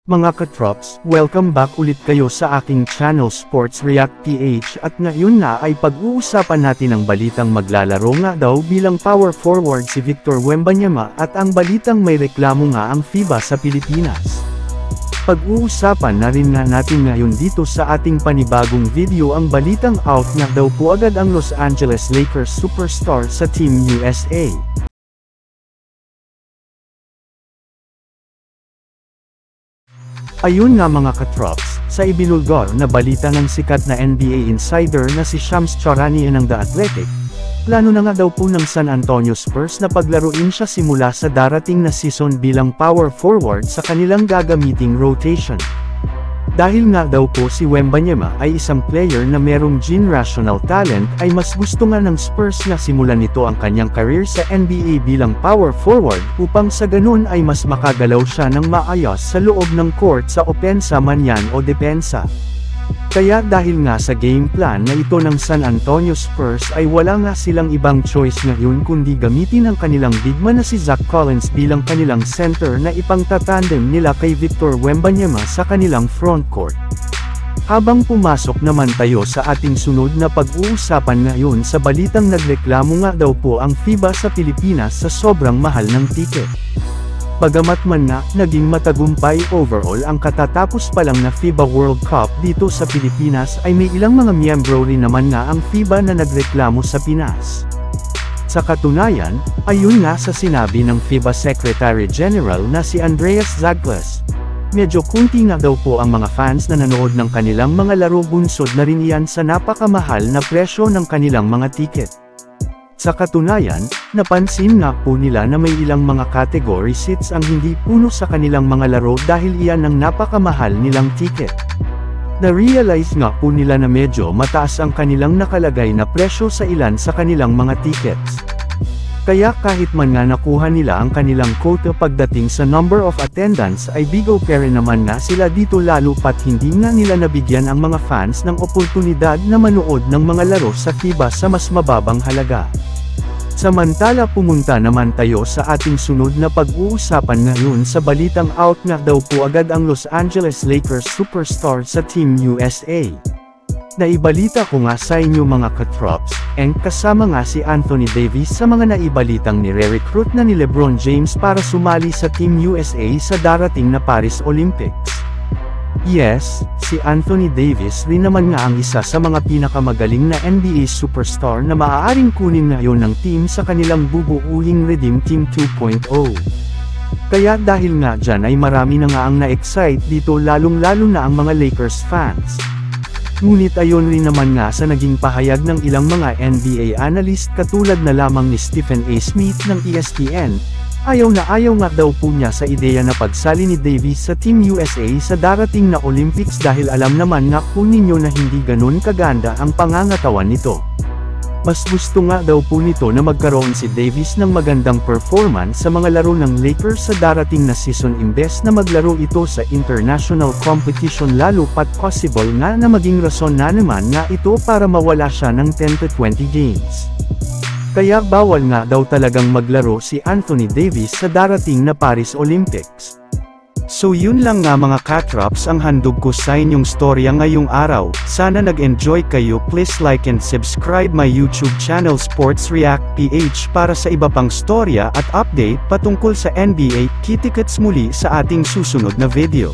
Mga katrops, welcome back ulit kayo sa aking channel Sports React PH at ngayon na ay pag-uusapan natin ang balitang maglalaro nga daw bilang power forward si Victor Wembanyama at ang balitang may reklamo nga ang FIBA sa Pilipinas. Pag-uusapan na rin nga natin ngayon dito sa ating panibagong video ang balitang out nga daw po agad ang Los Angeles Lakers superstar sa Team USA. Ayun nga mga katrops, sa ibinulgar na balita ng sikat na NBA insider na si Shams Charania ng The Athletic, plano na nga daw po ng San Antonio Spurs na paglaruin siya simula sa darating na season bilang power forward sa kanilang gagamiting rotation. Dahil nga daw po si Wembanyama ay isang player na merong generational talent ay mas gusto nga ng Spurs na simulan nito ang kanyang career sa NBA bilang power forward upang sa ganun ay mas makagalaw siya ng maayos sa loob ng court sa opensa man yan o depensa. Kaya dahil nga sa game plan na ito ng San Antonio Spurs ay wala nga silang ibang choice ngayon kundi gamitin ang kanilang bigman na si Zach Collins bilang kanilang center na ipangtatandem nila kay Victor Wembanyama sa kanilang frontcourt. Habang pumasok naman tayo sa ating sunod na pag-uusapan ngayon sa balitang nagreklamo nga daw po ang FIBA sa Pilipinas sa sobrang mahal ng tiket. Bagamat man na, naging matagumpay overall ang katatapos pa lang na FIBA World Cup dito sa Pilipinas ay may ilang mga miyembro rin naman nga ang FIBA na nagreklamo sa Pinas. Sa katunayan, ayun nga sa sinabi ng FIBA Secretary General na si Andreas Zaglas. Medyo kunti nga daw po ang mga fans na nanood ng kanilang mga laro, bunsod na rin iyan sa napakamahal na presyo ng kanilang mga tiket. Sa katunayan, napansin nga po nila na may ilang mga category seats ang hindi puno sa kanilang mga laro dahil iyan ang napakamahal nilang ticket. Na-realize nga po nila na medyo mataas ang kanilang nakalagay na presyo sa ilan sa kanilang mga tickets. Kaya kahit man nga nakuha nila ang kanilang quota pagdating sa number of attendance ay bigo pa rin naman nga sila dito, lalo pat hindi nga nila nabigyan ang mga fans ng oportunidad na manood ng mga laro sa FIBA sa mas mababang halaga. Samantala pumunta naman tayo sa ating sunod na pag-uusapan ngayon sa balitang out nga daw po agad ang Los Angeles Lakers superstar sa Team USA. Naibalita ko nga sa inyo mga katrops, and kasama nga si Anthony Davis sa mga naibalitang nire-recruit na ni LeBron James para sumali sa Team USA sa darating na Paris Olympics. Yes, si Anthony Davis rin naman nga ang isa sa mga pinakamagaling na NBA superstar na maaaring kunin ngayon ng team sa kanilang bubuuing Redeem Team 2.0. Kaya dahil nga dyan ay marami na nga ang na-excite dito, lalong-lalo na ang mga Lakers fans. Ngunit ayon rin naman nga sa naging pahayag ng ilang mga NBA analyst katulad na lamang ni Stephen A. Smith ng ESPN, ayaw nga daw po niya sa ideya na pagsali ni Davis sa Team USA sa darating na Olympics dahil alam naman nga po ninyo na hindi ganun kaganda ang pangangatawan nito. Mas gusto nga daw po nito na magkaroon si Davis ng magandang performance sa mga laro ng Lakers sa darating na season imbes na maglaro ito sa international competition, lalo pat possible nga na maging rason na naman nga ito para mawala siya ng 10 to 20 games. Kaya bawal nga daw talagang maglaro si Anthony Davis sa darating na Paris Olympics. So yun lang nga mga katrops ang handog ko sa inyong storya ngayong araw. Sana nag-enjoy kayo. Please like and subscribe my YouTube channel Sports React PH para sa iba pang storya at update patungkol sa NBA. Kita-kits muli sa ating susunod na video.